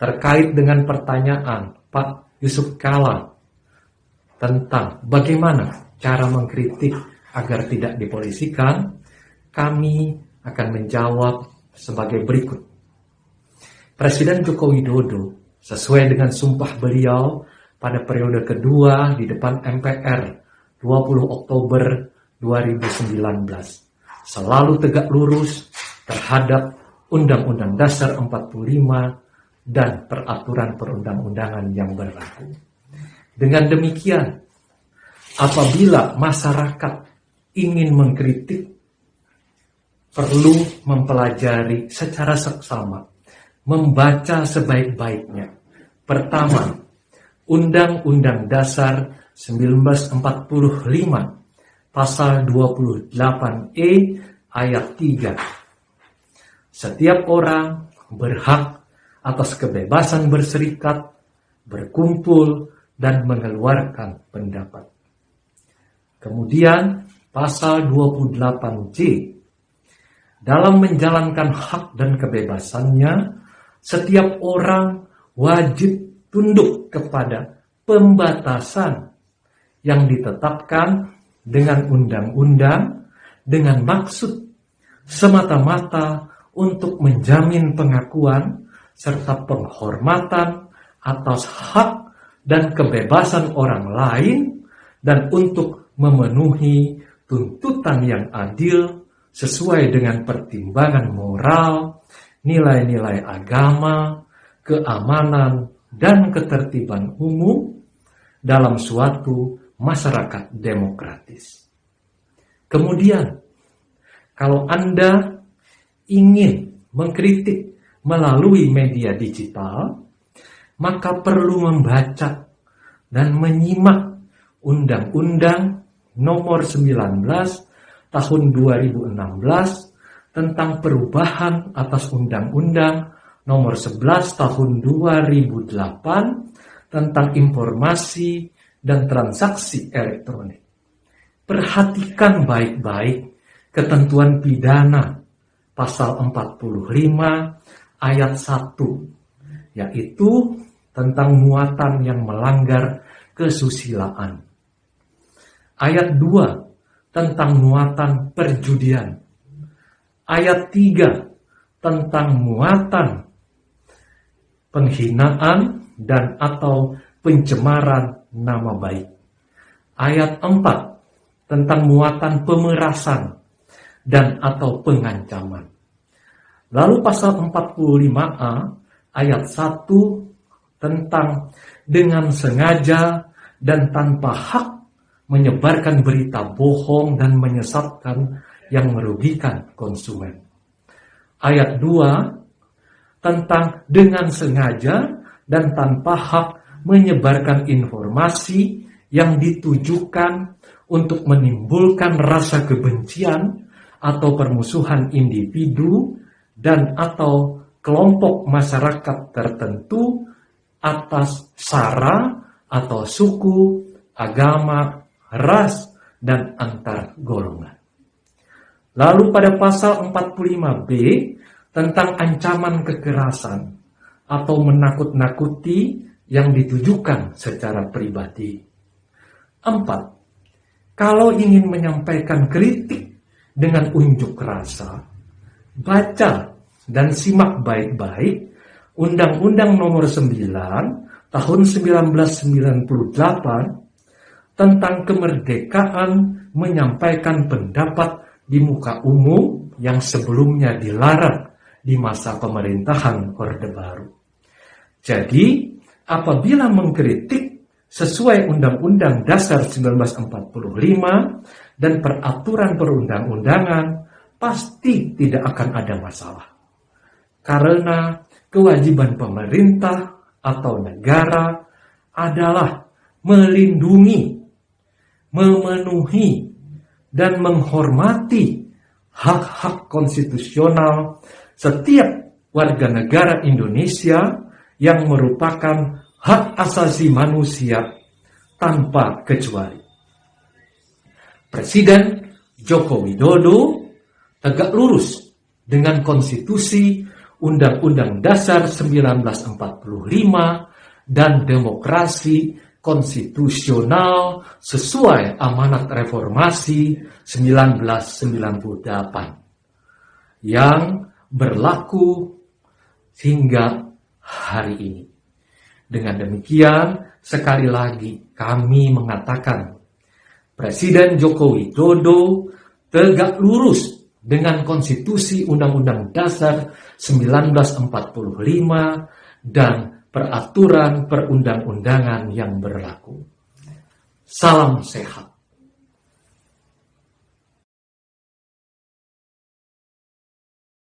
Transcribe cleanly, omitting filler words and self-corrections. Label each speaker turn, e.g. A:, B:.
A: terkait dengan pertanyaan Pak Yusuf Kala tentang bagaimana cara mengkritik agar tidak dipolisikan, kami akan menjawab sebagai berikut. Presiden Joko Widodo sesuai dengan sumpah beliau pada periode kedua di depan MPR 20 Oktober 2019 selalu tegak lurus terhadap Undang-Undang Dasar 45 dan peraturan perundang-undangan yang berlaku. Dengan demikian, apabila masyarakat ingin mengkritik, perlu mempelajari secara seksama, membaca sebaik-baiknya. Pertama, Undang-Undang Dasar 1945 Pasal 28E ayat 3. Setiap orang berhak atas kebebasan berserikat, berkumpul, dan mengeluarkan pendapat. Kemudian Pasal 28J. Dalam menjalankan hak dan kebebasannya, setiap orang wajib tunduk kepada pembatasan yang ditetapkan dengan undang-undang dengan maksud semata-mata untuk menjamin pengakuan serta penghormatan atas hak dan kebebasan orang lain dan untuk memenuhi tuntutan yang adil sesuai dengan pertimbangan moral, nilai-nilai agama, keamanan, dan ketertiban umum dalam suatu masyarakat demokratis. Kemudian, kalau Anda ingin mengkritik melalui media digital, maka perlu membaca dan menyimak Undang-Undang Nomor 19 Tahun 2016 tentang perubahan atas Undang-Undang Nomor 11 Tahun 2008 tentang informasi dan transaksi elektronik. Perhatikan baik-baik ketentuan pidana Pasal 45 ayat 1, yaitu tentang muatan yang melanggar kesusilaan. Ayat 2 tentang muatan perjudian. Ayat 3 tentang muatan penghinaan dan atau pencemaran nama baik. Ayat 4 tentang muatan pemerasan dan atau pengancaman. Lalu pasal 45A ayat 1 tentang dengan sengaja dan tanpa hak menyebarkan berita bohong dan menyesatkan yang merugikan konsumen. Ayat 2 tentang dengan sengaja dan tanpa hak menyebarkan informasi yang ditujukan untuk menimbulkan rasa kebencian atau permusuhan individu dan atau kelompok masyarakat tertentu atas sara atau suku, agama, ras, dan antar golongan. Lalu pada pasal 45B tentang ancaman kekerasan atau menakut-nakuti yang ditujukan secara pribadi. 4. Kalau ingin menyampaikan kritik dengan unjuk rasa, baca dan simak baik-baik Undang-Undang Nomor 9 Tahun 1998 tentang kemerdekaan menyampaikan pendapat di muka umum yang sebelumnya dilarang di masa pemerintahan Orde Baru. Jadi, apabila mengkritik sesuai Undang-Undang Dasar 1945 dan peraturan perundang-undangan, pasti tidak akan ada masalah. Karena kewajiban pemerintah atau negara adalah melindungi, memenuhi, dan menghormati hak-hak konstitusional setiap warga negara Indonesia yang merupakan hak asasi manusia tanpa kecuali. Presiden Joko Widodo tegak lurus dengan konstitusi, Undang-Undang Dasar 1945 dan demokrasi konstitusional sesuai amanat reformasi 1998 yang berlaku hingga hari ini. Dengan demikian, sekali lagi kami mengatakan Presiden Joko Widodo tegak lurus dengan konstitusi Undang-Undang Dasar 1945 dan peraturan perundang-undangan yang berlaku. Salam sehat.